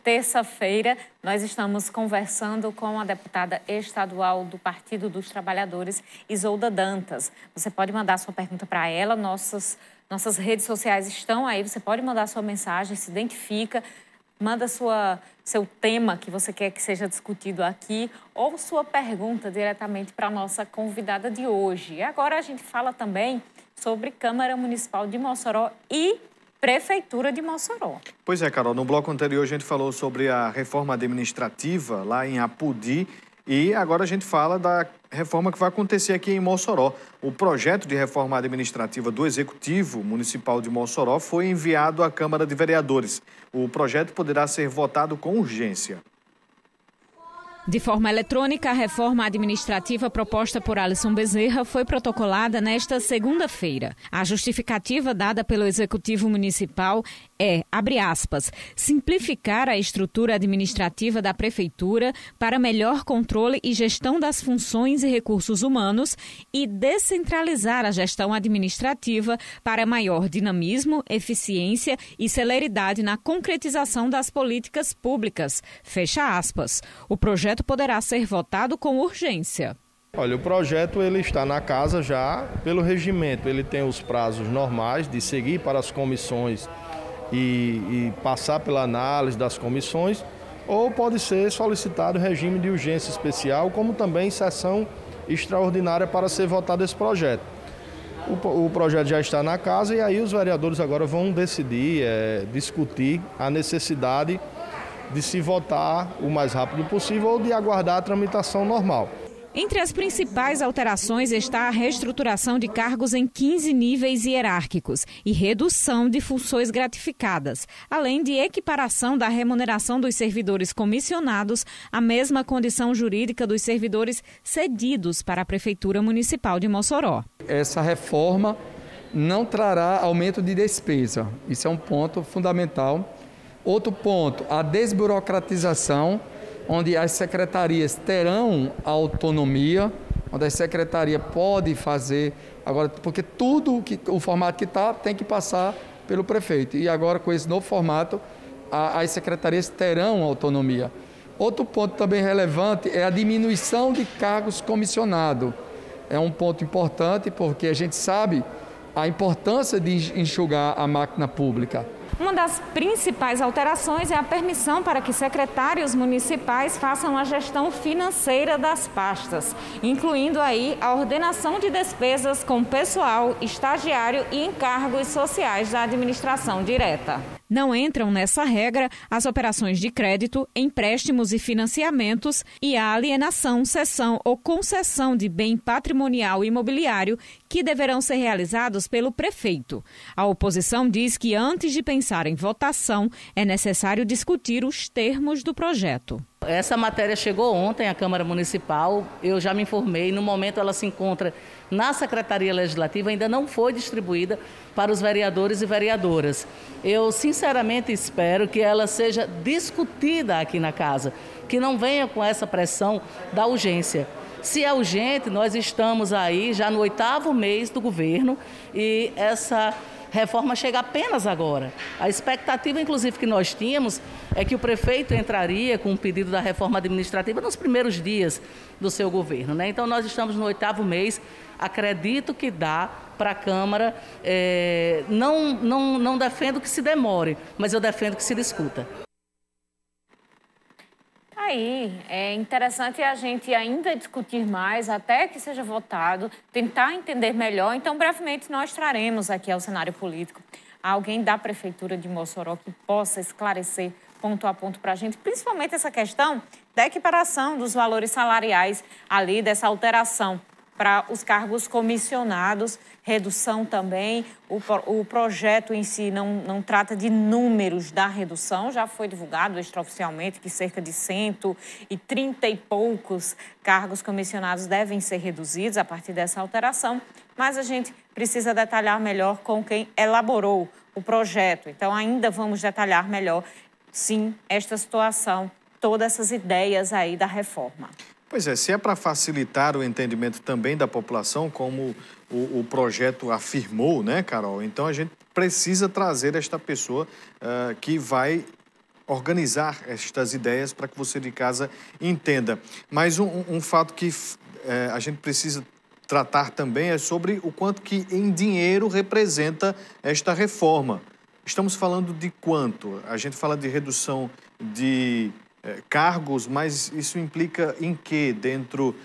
terça-feira, nós estamos conversando com a deputada estadual do Partido dos Trabalhadores, Isolda Dantas. Você pode mandar sua pergunta para ela, nossas redes sociais estão aí, você pode mandar sua mensagem, se identifica, manda seu tema que você quer que seja discutido aqui ou sua pergunta diretamente para a nossa convidada de hoje. E agora a gente fala também sobre Câmara Municipal de Mossoró e Prefeitura de Mossoró. Pois é, Carol, no bloco anterior a gente falou sobre a reforma administrativa lá em Apodi e agora a gente fala da reforma que vai acontecer aqui em Mossoró. O projeto de reforma administrativa do Executivo Municipal de Mossoró foi enviado à Câmara de Vereadores. O projeto poderá ser votado com urgência. De forma eletrônica, a reforma administrativa proposta por Alisson Bezerra foi protocolada nesta segunda-feira. A justificativa dada pelo Executivo Municipal é, abre aspas, simplificar a estrutura administrativa da Prefeitura para melhor controle e gestão das funções e recursos humanos e descentralizar a gestão administrativa para maior dinamismo, eficiência e celeridade na concretização das políticas públicas. Fecha aspas. O projeto poderá ser votado com urgência. Olha, o projeto ele está na casa já pelo regimento. Ele tem os prazos normais de seguir para as comissões e passar pela análise das comissões, ou pode ser solicitado regime de urgência especial, como também sessão extraordinária para ser votado esse projeto. O projeto já está na casa e aí os vereadores agora vão decidir, discutir a necessidade de se votar o mais rápido possível ou de aguardar a tramitação normal. Entre as principais alterações está a reestruturação de cargos em 15 níveis hierárquicos e redução de funções gratificadas, além de equiparação da remuneração dos servidores comissionados à mesma condição jurídica dos servidores cedidos para a Prefeitura Municipal de Mossoró. Essa reforma não trará aumento de despesa, isso é um ponto fundamental. Outro ponto, a desburocratização, onde as secretarias terão autonomia, onde a secretaria pode fazer, agora, porque tudo, o formato que está, tem que passar pelo prefeito. E agora, com esse novo formato, as secretarias terão autonomia. Outro ponto também relevante é a diminuição de cargos comissionados. É um ponto importante, porque a gente sabe a importância de enxugar a máquina pública. Uma das principais alterações é a permissão para que secretários municipais façam a gestão financeira das pastas, incluindo aí a ordenação de despesas com pessoal, estagiário e encargos sociais da administração direta. Não entram nessa regra as operações de crédito, empréstimos e financiamentos e a alienação, cessão ou concessão de bem patrimonial imobiliário que deverão ser realizados pelo prefeito. A oposição diz que antes de pensar em votação, é necessário discutir os termos do projeto. Essa matéria chegou ontem à Câmara Municipal, eu já me informei, no momento ela se encontra na Secretaria Legislativa, ainda não foi distribuída para os vereadores e vereadoras. Eu sinceramente espero que ela seja discutida aqui na casa, que não venha com essa pressão da urgência. Se é urgente, nós estamos aí já no 8º mês do governo e essa reforma chega apenas agora. A expectativa, inclusive, que nós tínhamos é que o prefeito entraria com o pedido da reforma administrativa nos primeiros dias do seu governo, né? Então, nós estamos no 8º mês, acredito que dá para a Câmara, não defendo que se demore, mas eu defendo que se discuta. Aí, é interessante a gente ainda discutir mais, até que seja votado, tentar entender melhor. Então, brevemente, nós traremos aqui ao cenário político alguém da Prefeitura de Mossoró que possa esclarecer ponto a ponto para a gente, principalmente essa questão da equiparação dos valores salariais ali, dessa alteração para os cargos comissionados, redução também. O projeto em si não trata de números da redução, já foi divulgado extraoficialmente que cerca de 130 e poucos cargos comissionados devem ser reduzidos a partir dessa alteração, mas a gente precisa detalhar melhor com quem elaborou o projeto. Então, ainda vamos detalhar melhor, sim, esta situação, todas essas ideias aí da reforma. Pois é, se é para facilitar o entendimento também da população, como o projeto afirmou, né, Carol? Então a gente precisa trazer esta pessoa que vai organizar estas ideias para que você de casa entenda. Mas um fato que a gente precisa tratar também é sobre o quanto que em dinheiro representa esta reforma. Estamos falando de quanto? A gente fala de redução de cargos, mas isso implica em quê dentro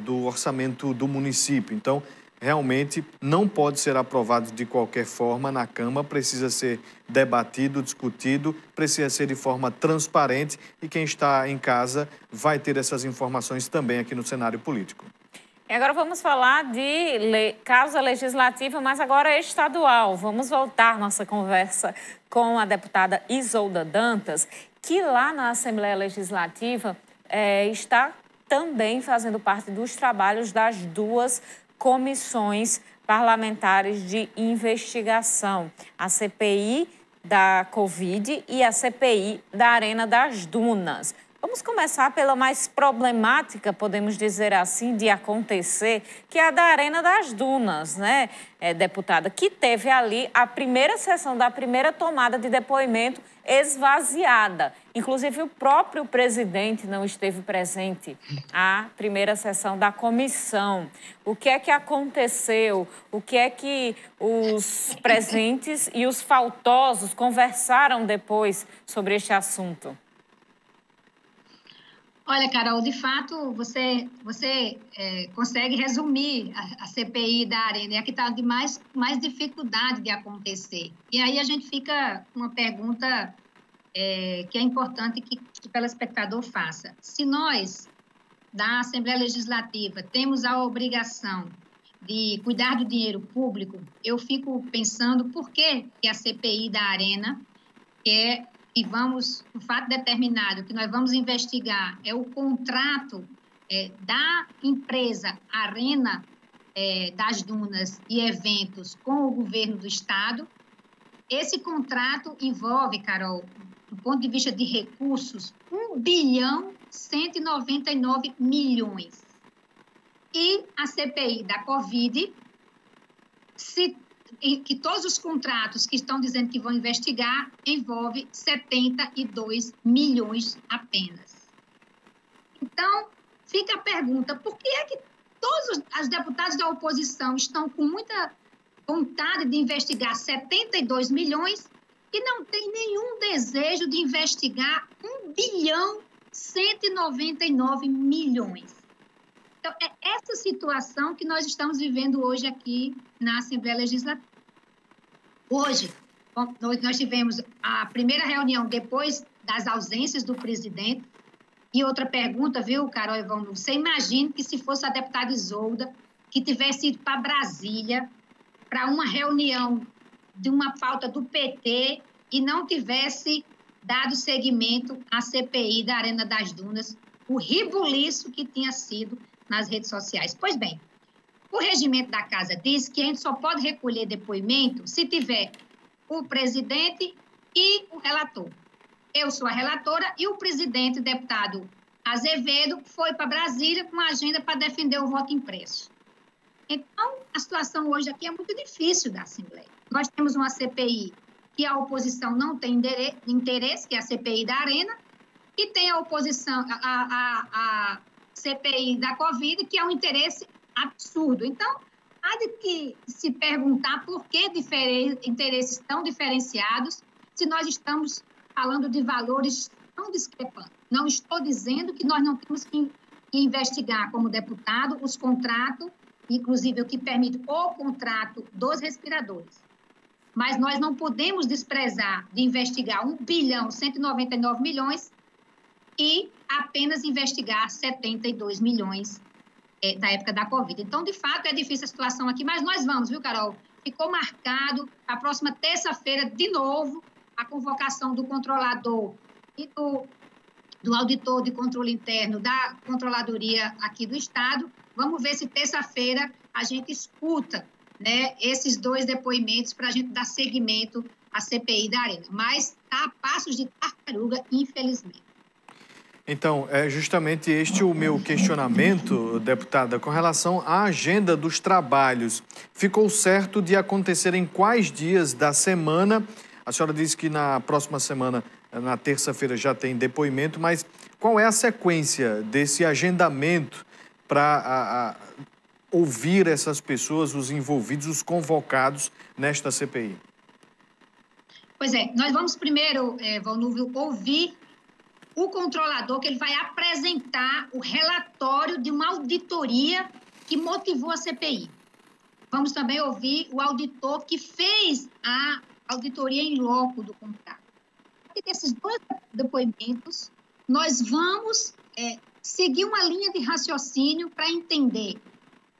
do orçamento do município? Então, realmente não pode ser aprovado de qualquer forma na Câmara, precisa ser debatido, discutido, precisa ser de forma transparente e quem está em casa vai ter essas informações também aqui no cenário político. E agora vamos falar de causa legislativa, mas agora estadual. Vamos voltar nossa conversa com a deputada Isolda Dantas, que lá na Assembleia Legislativa está também fazendo parte dos trabalhos das duas comissões parlamentares de investigação, a CPI da Covid e a CPI da Arena das Dunas. Vamos começar pela mais problemática, podemos dizer assim, de acontecer, que é a da Arena das Dunas, né, deputada? Que teve ali a primeira sessão da primeira tomada de depoimento esvaziada. Inclusive, o próprio presidente não esteve presente à primeira sessão da comissão. O que é que aconteceu? O que é que os presentes e os faltosos conversaram depois sobre este assunto? Olha, Carol, de fato, você consegue resumir a CPI da Arena, é a que está de mais dificuldade de acontecer. E aí a gente fica com uma pergunta que é importante que o telespectador faça. Se nós, da Assembleia Legislativa, temos a obrigação de cuidar do dinheiro público, eu fico pensando por que a CPI da Arena, o fato determinado que nós vamos investigar é o contrato da empresa Arena das Dunas e Eventos com o governo do Estado. Esse contrato envolve, Carol, do ponto de vista de recursos, 1.199 bilhões. E a CPI da Covid, que todos os contratos que estão dizendo que vão investigar envolve 72 milhões apenas. Então, fica a pergunta, por que é que todos os deputados da oposição estão com muita vontade de investigar 72 milhões e não tem nenhum desejo de investigar 1.199 bilhões? Então, é essa situação que nós estamos vivendo hoje aqui na Assembleia Legislativa. Hoje, nós tivemos a primeira reunião depois das ausências do presidente. E outra pergunta, viu, Carol Ivone? Você imagina que se fosse a deputada Isolda, que tivesse ido para Brasília para uma reunião de uma pauta do PT e não tivesse dado seguimento à CPI da Arena das Dunas, o ribuliço que tinha sido nas redes sociais. Pois bem, o regimento da Casa diz que a gente só pode recolher depoimento se tiver o presidente e o relator. Eu sou a relatora e o presidente, deputado Azevedo, foi para Brasília com uma agenda para defender o voto impresso. Então, a situação hoje aqui é muito difícil da Assembleia. Nós temos uma CPI que a oposição não tem interesse, que é a CPI da Arena, e tem a oposição, a CPI da Covid, que é um interesse absurdo. Então, há de que se perguntar por que interesses tão diferenciados se nós estamos falando de valores tão discrepantes. Não estou dizendo que nós não temos que investigar como deputado os contratos, inclusive o que permite o contrato dos respiradores. Mas nós não podemos desprezar de investigar 1.199 bilhões e apenas investigar 72 milhões da época da Covid. Então, de fato, é difícil a situação aqui, mas nós vamos, viu, Carol? Ficou marcado a próxima terça-feira, de novo, a convocação do controlador e do auditor de controle interno da Controladoria aqui do Estado. Vamos ver se terça-feira a gente escuta, né, esses dois depoimentos para a gente dar seguimento à CPI da Arena. Mas está a passos de tartaruga, infelizmente. Então, é justamente este o meu questionamento, deputada, com relação à agenda dos trabalhos. Ficou certo de acontecer em quais dias da semana? A senhora disse que na próxima semana Na terça-feira já tem depoimento, mas qual é a sequência desse agendamento para ouvir essas pessoas, os envolvidos, os convocados nesta CPI? Pois é, nós vamos primeiro, Valnúvio, ouvir o controlador, que ele vai apresentar o relatório de uma auditoria que motivou a CPI. Vamos também ouvir o auditor que fez a auditoria em loco do contrato. E desses dois depoimentos, nós vamos seguir uma linha de raciocínio para entender,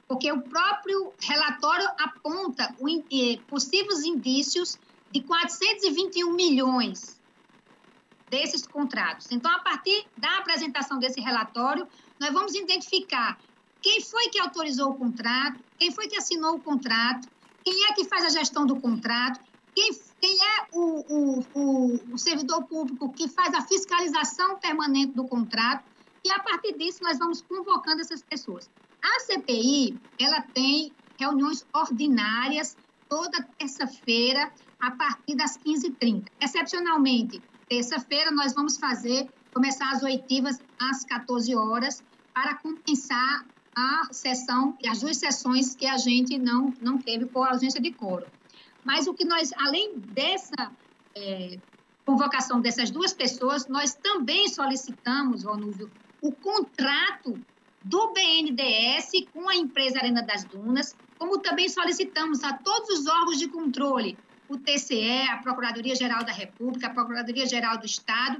porque o próprio relatório aponta possíveis indícios de 421 milhões desses contratos. Então, a partir da apresentação desse relatório, nós vamos identificar quem foi que autorizou o contrato, quem foi que assinou o contrato, quem é que faz a gestão do contrato, quem é o servidor público que faz a fiscalização permanente do contrato, e a partir disso nós vamos convocando essas pessoas. A CPI, ela tem reuniões ordinárias toda terça-feira, a partir das 15h30. Excepcionalmente, terça-feira nós vamos começar as oitivas às 14 horas para compensar a sessão e as duas sessões que a gente não teve por ausência de quórum. Mas o que nós, além dessa convocação dessas duas pessoas, nós também solicitamos, Valnúvio, o contrato do BNDES com a empresa Arena das Dunas, como também solicitamos a todos os órgãos de controle, o TCE, a Procuradoria-Geral da República, a Procuradoria-Geral do Estado,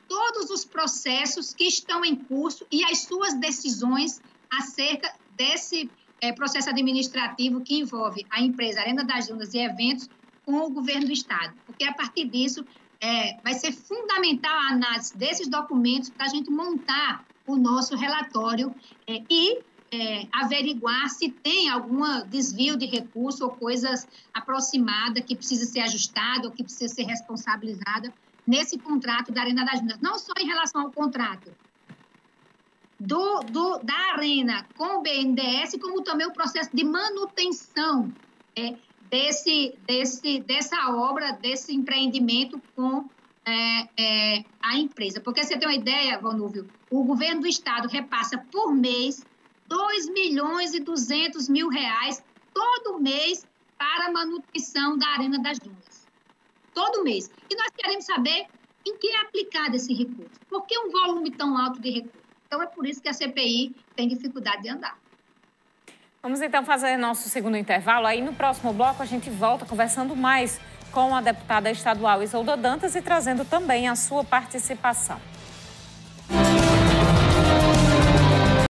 todos os processos que estão em curso e as suas decisões acerca desse processo administrativo que envolve a empresa Arena das Dunas e Eventos com o governo do Estado. Porque, a partir disso, vai ser fundamental a análise desses documentos para a gente montar o nosso relatório e averiguar se tem algum desvio de recurso ou coisas aproximadas que precisa ser ajustada ou que precisa ser responsabilizada nesse contrato da Arena das Dunas. Não só em relação ao contrato da Arena com o BNDES, como também o processo de manutenção dessa obra, desse empreendimento com a empresa. Porque você tem uma ideia, Valnúvio, o governo do Estado repassa por mês 2.200.000 reais todo mês para a manutenção da Arena das Dunas. Todo mês. E nós queremos saber em que é aplicado esse recurso. Por que um volume tão alto de recursos? Então, é por isso que a CPI tem dificuldade de andar. Vamos, então, fazer nosso segundo intervalo. Aí, no próximo bloco, a gente volta conversando mais com a deputada estadual Isolda Dantas e trazendo também a sua participação.